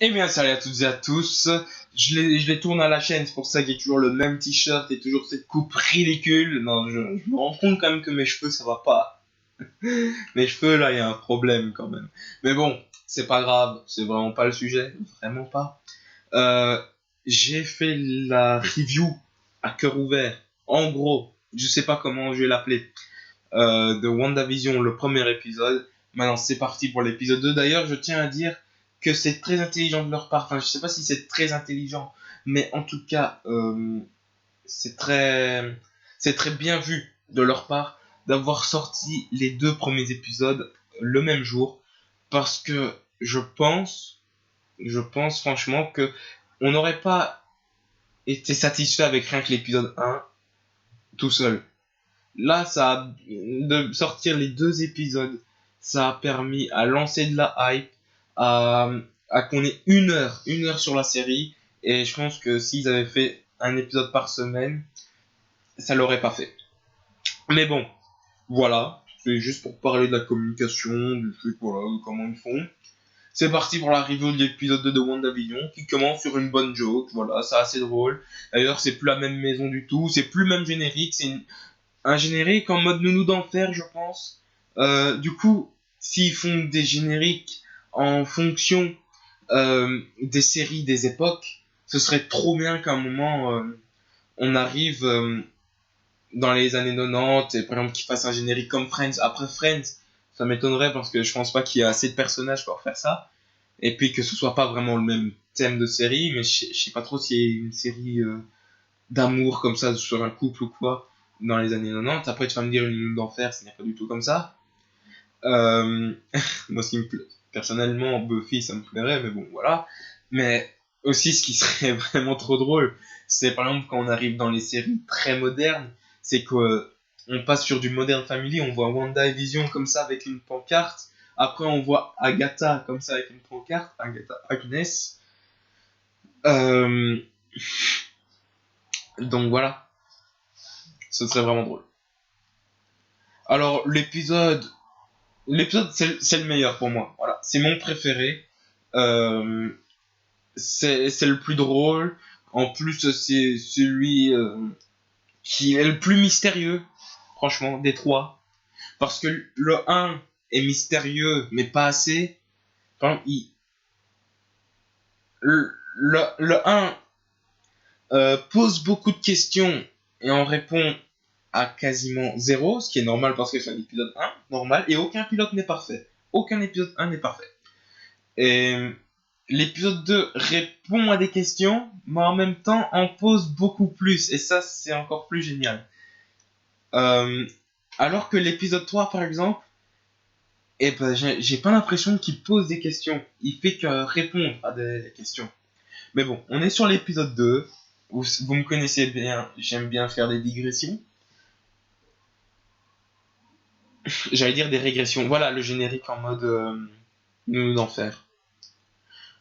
Eh bien, salut à toutes et à tous. Je les tourne à la chaîne, c'est pour ça qu'il y a toujours le même t-shirt et toujours cette coupe ridicule. Non, je me rends compte quand même que mes cheveux, ça va pas. Mes cheveux, là, il y a un problème quand même. Mais bon, c'est pas grave, c'est vraiment pas le sujet, vraiment pas. Euh, j'ai fait la review à cœur ouvert. En gros, je sais pas comment je vais l'appeler. De WandaVision, le premier épisode. Maintenant, c'est parti pour l'épisode 2. D'ailleurs, je tiens à dire que c'est très intelligent de leur part. Enfin, je sais pas si c'est très intelligent, mais en tout cas, c'est très, c'est très bien vu de leur part d'avoir sorti les deux premiers épisodes le même jour, parce que je pense franchement que on n'aurait pas été satisfait avec rien que l'épisode 1 tout seul. Là, de sortir les deux épisodes, ça a permis à lancer de la hype, à, à qu'on ait une heure sur la série. Et je pense que s'ils avaient fait un épisode par semaine, ça l'aurait pas fait. Mais bon, voilà. C'est juste pour parler de la communication, du fait, voilà, de comment ils font. C'est parti pour la review de l'épisode 2 de WandaVision, qui commence sur une bonne joke, voilà, c'est assez drôle. D'ailleurs, c'est plus la même maison du tout, c'est plus le même générique, un générique en mode nounou d'enfer, je pense. Du coup, s'ils font des génériques en fonction des séries, des époques, ce serait trop bien qu'à un moment, on arrive dans les années 90 et par exemple qu'ils fassent un générique comme Friends. Après Friends, ça m'étonnerait parce que je pense pas qu'il y ait assez de personnages pour faire ça. Et puis que ce soit pas vraiment le même thème de série, mais je sais pas trop s'il y a une série d'amour comme ça sur un couple ou quoi dans les années 90. Après, tu vas me dire une lune d'enfer, ce n'est pas du tout comme ça. Euh, moi, ce qui me plaît, personnellement, Buffy, ça me plairait, mais bon, voilà. Mais aussi, ce qui serait vraiment trop drôle, c'est par exemple quand on arrive dans les séries très modernes, c'est que on passe sur du Modern Family, on voit Wanda et Vision comme ça avec une pancarte. Après, on voit Agatha comme ça avec une pancarte, Agatha Agnes. Euh, donc voilà, ce serait vraiment drôle. Alors, l'épisode, c'est le meilleur pour moi. Voilà, c'est mon préféré. Euh, c'est le plus drôle. En plus, c'est celui qui est le plus mystérieux, franchement, des trois. Parce que le un est mystérieux, mais pas assez. Par exemple, le 1 pose beaucoup de questions et en répond à quasiment zéro, ce qui est normal parce que c'est un épisode 1, normal, et aucun pilote n'est parfait. Aucun épisode 1 n'est parfait. Et l'épisode 2 répond à des questions, mais en même temps en pose beaucoup plus. Et ça, c'est encore plus génial. Euh, alors que l'épisode 3, par exemple, eh ben, j'ai pas l'impression qu'il pose des questions. Il fait que répondre à des questions. Mais bon, on est sur l'épisode 2. Vous me connaissez bien, j'aime bien faire des digressions. J'allais dire des régressions. Voilà, le générique en mode nous d'enfer.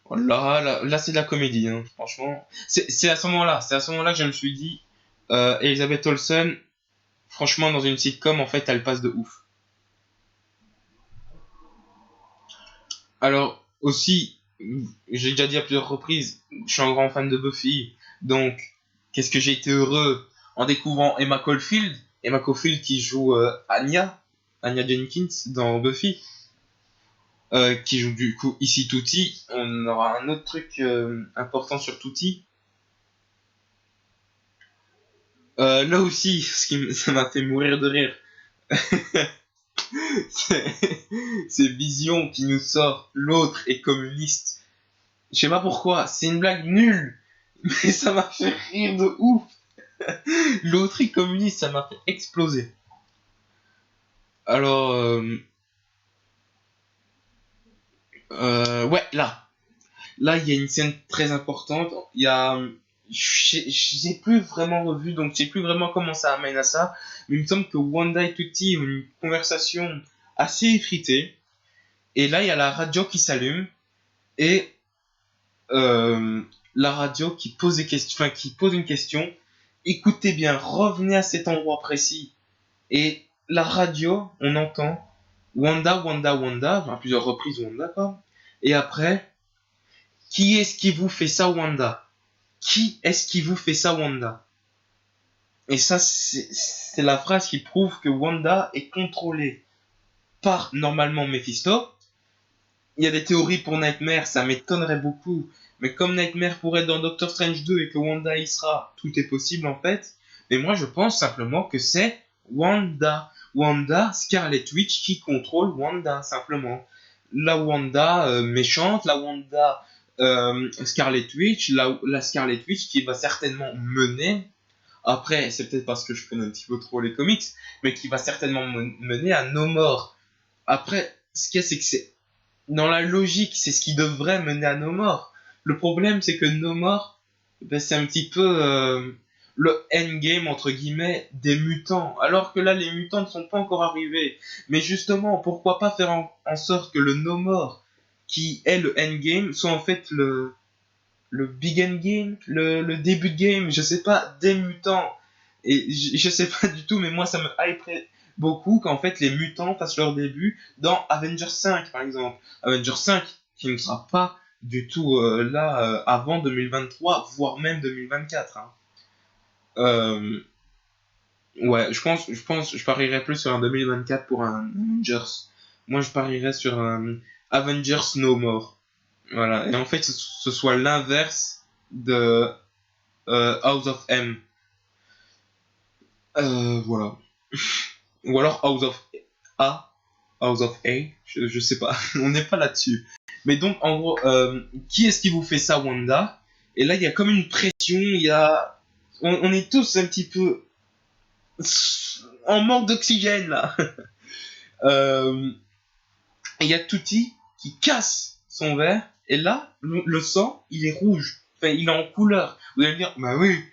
Voilà, là c'est de la comédie, hein, franchement. C'est à ce moment-là que je me suis dit, Elizabeth Olsen, franchement, dans une sitcom, en fait, elle passe de ouf. Alors, aussi, j'ai déjà dit à plusieurs reprises, je suis un grand fan de Buffy, donc, qu'est-ce que j'ai été heureux en découvrant Emma Caulfield, Emma Caulfield qui joue Anya Jenkins dans Buffy, qui joue du coup ici Tootie. On aura un autre truc important sur Tootie. Là aussi, ça m'a fait mourir de rire. c'est c'est Vision qui nous sort l'autre est communiste. Je sais pas pourquoi, c'est une blague nulle, mais ça m'a fait rire de ouf. L'autre est communiste, ça m'a fait exploser. Alors, ouais, là, il y a une scène très importante. Il y a, j'ai plus vraiment revu, donc j'ai plus vraiment comment ça amène à ça. Mais il me semble que Wanda et Tutti ont une conversation assez effritée. Et là, il y a la radio qui s'allume et la radio qui pose des questions, enfin qui pose une question. Écoutez bien, revenez à cet endroit précis. Et la radio, on entend Wanda, Wanda, Wanda, à plusieurs reprises Wanda quoi. Et après, Qui est-ce qui vous fait ça, Wanda? Qui est-ce qui vous fait ça, Wanda? Et ça, c'est la phrase qui prouve que Wanda est contrôlée par normalement Mephisto. Il y a des théories pour Nightmare, ça m'étonnerait beaucoup. Mais comme Nightmare pourrait être dans Doctor Strange 2 et que Wanda y sera, tout est possible en fait. Mais moi je pense simplement que c'est Wanda. Wanda, Scarlet Witch qui contrôle Wanda, simplement. La Wanda méchante, la Wanda Scarlet Witch, la Scarlet Witch qui va certainement mener, après c'est peut-être parce que je connais un petit peu trop les comics, mais qui va certainement mener à No More. Après, ce qu'il y a, c'est que c'est dans la logique, c'est ce qui devrait mener à No More. Le problème, c'est que No More, ben, c'est un petit peu le endgame, entre guillemets, des mutants. Alors que là, les mutants ne sont pas encore arrivés. Mais justement, pourquoi pas faire en sorte que le No More, qui est le endgame, soit en fait le big endgame, le début de game, je sais pas, des mutants. Et je sais pas du tout, mais moi, ça me hyperait beaucoup qu'en fait les mutants fassent leur début dans Avengers 5 par exemple. Avengers 5 qui ne sera pas du tout là avant 2023 voire même 2024 hein. Euh, ouais, je parierais plus sur un 2024 pour un Avengers. Moi je parierais sur un Avengers No More. Voilà, et en fait ce soit l'inverse de House of M. Voilà. Ou alors A, House of A, je sais pas, on n'est pas là-dessus. Mais donc, en gros, qui est-ce qui vous fait ça, Wanda? Et là, il y a comme une pression, on est tous un petit peu en manque d'oxygène, là. Euh, et il y a Tutti qui casse son verre, et là, le sang, il est rouge. Enfin, il est en couleur. Vous allez me dire, bah oui,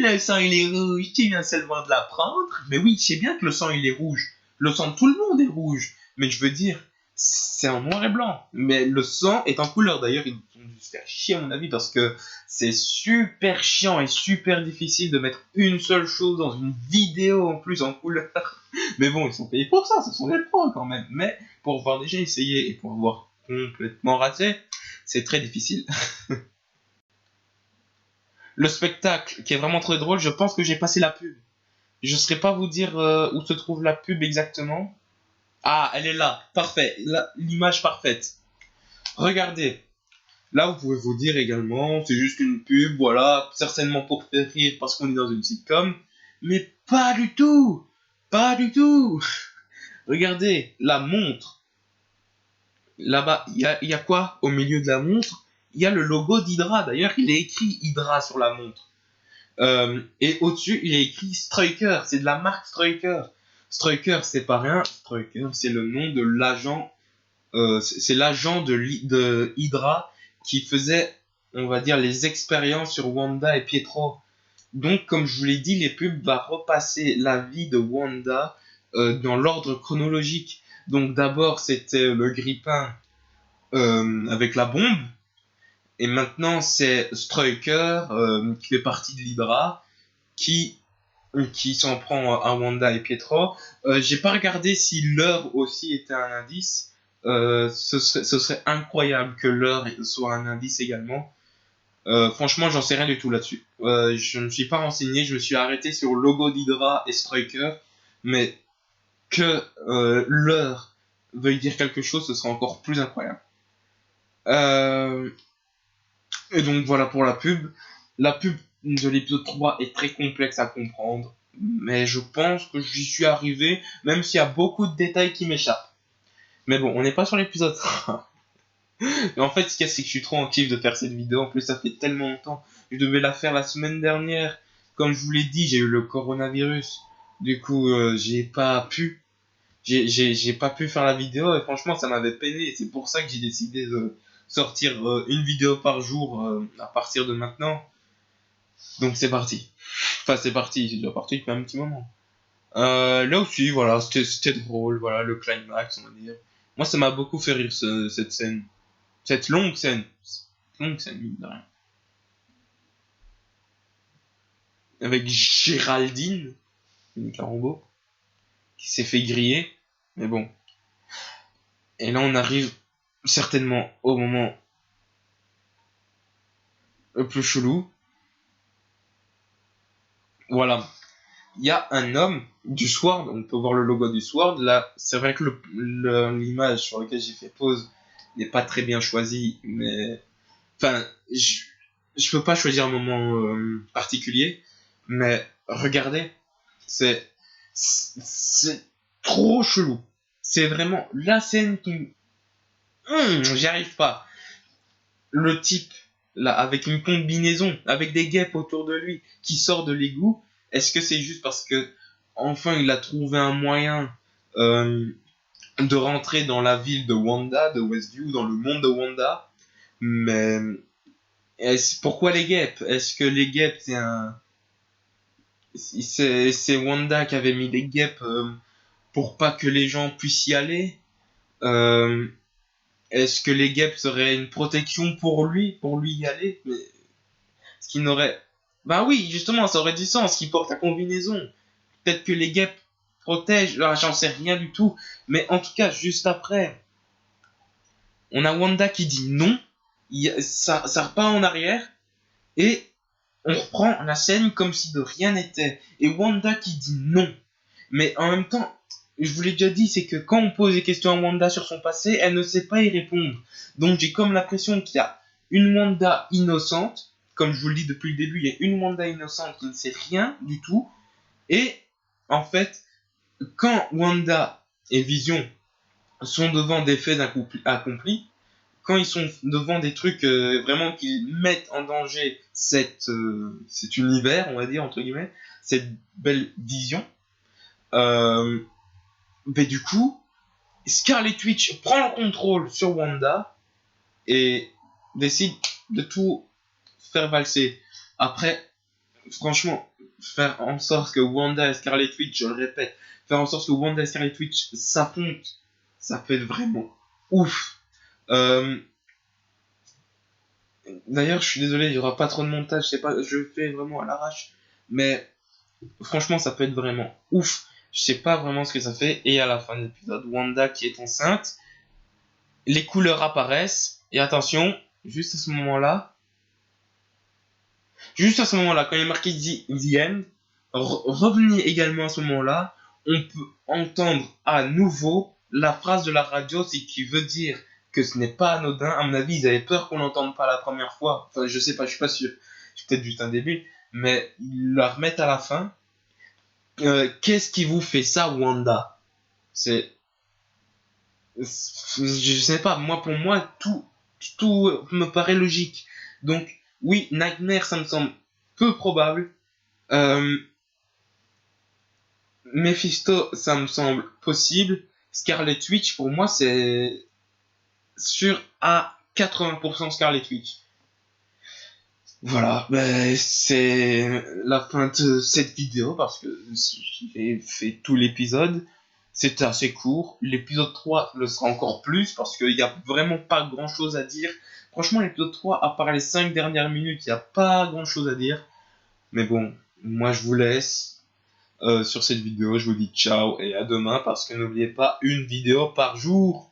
le sang, il est rouge, tu viens seulement de l'apprendre. Mais oui, c'est bien que le sang, il est rouge. Le sang de tout le monde est rouge. Mais je veux dire, c'est en noir et blanc. Mais le sang est en couleur. D'ailleurs, ils ont dû se faire chier, à mon avis, parce que c'est super chiant et super difficile de mettre une seule chose dans une vidéo en plus en couleur. Mais bon, ils sont payés pour ça, ce sont des pros quand même. Mais pour avoir déjà essayé et pour avoir complètement raté, c'est très difficile. Le spectacle, qui est vraiment très drôle, je pense que j'ai passé la pub. Je ne saurais pas vous dire où se trouve la pub exactement. Ah, elle est là, parfait, l'image parfaite. Regardez, là vous pouvez vous dire également, c'est juste une pub, voilà, certainement pour faire rire parce qu'on est dans une sitcom, mais pas du tout, pas du tout. Regardez, la montre. Là-bas, il y a quoi au milieu de la montre? Il y a le logo d'Hydra. D'ailleurs, il est écrit Hydra sur la montre. Et au-dessus, il est écrit Stryker. C'est de la marque Stryker. Stryker, c'est pas rien. Stryker, c'est le nom de l'agent. C'est l'agent de Hydra qui faisait, on va dire, les expériences sur Wanda et Pietro. Donc, comme je vous l'ai dit, les pubs va repasser la vie de Wanda dans l'ordre chronologique. Donc, d'abord, c'était le grippin avec la bombe. Et maintenant, c'est Stryker qui fait partie de l'Hydra qui s'en prend à Wanda et Pietro. J'ai pas regardé si l'heure aussi était un indice. Ce serait incroyable que l'heure soit un indice également. Franchement, j'en sais rien du tout là-dessus. Je ne me suis pas renseigné, je me suis arrêté sur le logo d'Hydra et Stryker, mais que l'heure veuille dire quelque chose, ce sera encore plus incroyable. Euh, et donc voilà pour la pub. La pub de l'épisode 3 est très complexe à comprendre, mais je pense que j'y suis arrivé, même s'il y a beaucoup de détails qui m'échappent. Mais bon, on n'est pas sur l'épisode 3. Mais en fait, ce qu'il y a, c'est que je suis trop en kiff de faire cette vidéo. En plus, ça fait tellement longtemps. Je devais la faire la semaine dernière. Comme je vous l'ai dit, j'ai eu le coronavirus. Du coup, j'ai pas pu. J'ai pas pu faire la vidéo et franchement, ça m'avait peiné. Et c'est pour ça que j'ai décidé de sortir une vidéo par jour à partir de maintenant. Donc c'est parti. Enfin, c'est parti. C'est déjà parti depuis un petit moment. Là aussi, voilà, c'était drôle. Voilà, le climax, on va dire. Moi, ça m'a beaucoup fait rire cette scène. Cette longue scène. Longue scène, mine de rien. Avec Géraldine, une Carambeau, qui s'est fait griller. Mais bon. Et là, on arrive certainement au moment plus chelou. Voilà. Il y a un homme du Sword, on peut voir le logo du Sword. Là, c'est vrai que l'image sur laquelle j'ai fait pause n'est pas très bien choisie, mais enfin, je peux pas choisir un moment particulier, mais regardez, c'est c'est trop chelou. C'est vraiment la scène qui j'y arrive pas. Le type là avec une combinaison, avec des guêpes autour de lui, qui sort de l'égout. Est-ce que c'est juste parce que enfin il a trouvé un moyen euh, de rentrer dans la ville de Wanda, de Westview, dans le monde de Wanda? Mais pourquoi les guêpes? Est-ce que les guêpes c'est Wanda qui avait mis des guêpes pour pas que les gens puissent y aller? Euh, Est-ce que les guêpes seraient une protection pour lui y aller? Mais ce qui n'aurait... Bah oui, justement, ça aurait du sens qu'il porte la combinaison. Peut-être que les guêpes protègent, là, j'en sais rien du tout. Mais en tout cas, juste après, on a Wanda qui dit non, ça repart en arrière, et on reprend la scène comme si de rien n'était. Et Wanda qui dit non. Mais en même temps, je vous l'ai déjà dit, c'est que quand on pose des questions à Wanda sur son passé, elle ne sait pas y répondre. Donc j'ai comme l'impression qu'il y a une Wanda innocente, comme je vous le dis depuis le début, il y a une Wanda innocente qui ne sait rien du tout. Et en fait, quand Wanda et Vision sont devant des faits accomplis, quand ils sont devant des trucs vraiment qui mettent en danger cet univers, on va dire, entre guillemets, cette belle vision, ben du coup, Scarlet Witch prend le contrôle sur Wanda et décide de tout faire valser. Après, franchement, faire en sorte que Wanda et Scarlet Witch, je le répète, faire en sorte que Wanda et Scarlet Witch s'affrontent, ça fait vraiment ouf. Euh, D'ailleurs, je suis désolé, il y aura pas trop de montage, c'est pas, je fais vraiment à l'arrache, mais franchement, ça peut être vraiment ouf. Je sais pas vraiment ce que ça fait. Et à la fin de l'épisode, Wanda qui est enceinte, les couleurs apparaissent. Et attention, juste à ce moment-là, quand il est marqué The End, revenez également à ce moment-là, on peut entendre à nouveau la phrase de la radio, c'est qui veut dire que ce n'est pas anodin. À mon avis, ils avaient peur qu'on n'entende pas la première fois. Enfin, je sais pas, je suis pas sûr. Je suis peut-être juste un débile. Mais ils la remettent à la fin. Qu'est-ce qui vous fait ça, Wanda? C'est, je sais pas. Moi, pour moi, tout me paraît logique. Donc, oui, Nightmare, ça me semble peu probable. Euh, Mephisto, ça me semble possible. Scarlet Witch, pour moi, c'est sûr à 80% Scarlet Witch. Voilà, ben, c'est la fin de cette vidéo parce que j'ai fait tout l'épisode. C'était assez court. L'épisode 3 le sera encore plus parce qu'il n'y a vraiment pas grand chose à dire. Franchement, l'épisode 3, à part les 5 dernières minutes, il n'y a pas grand chose à dire. Mais bon, moi je vous laisse sur cette vidéo. Je vous dis ciao et à demain parce que n'oubliez pas une vidéo par jour.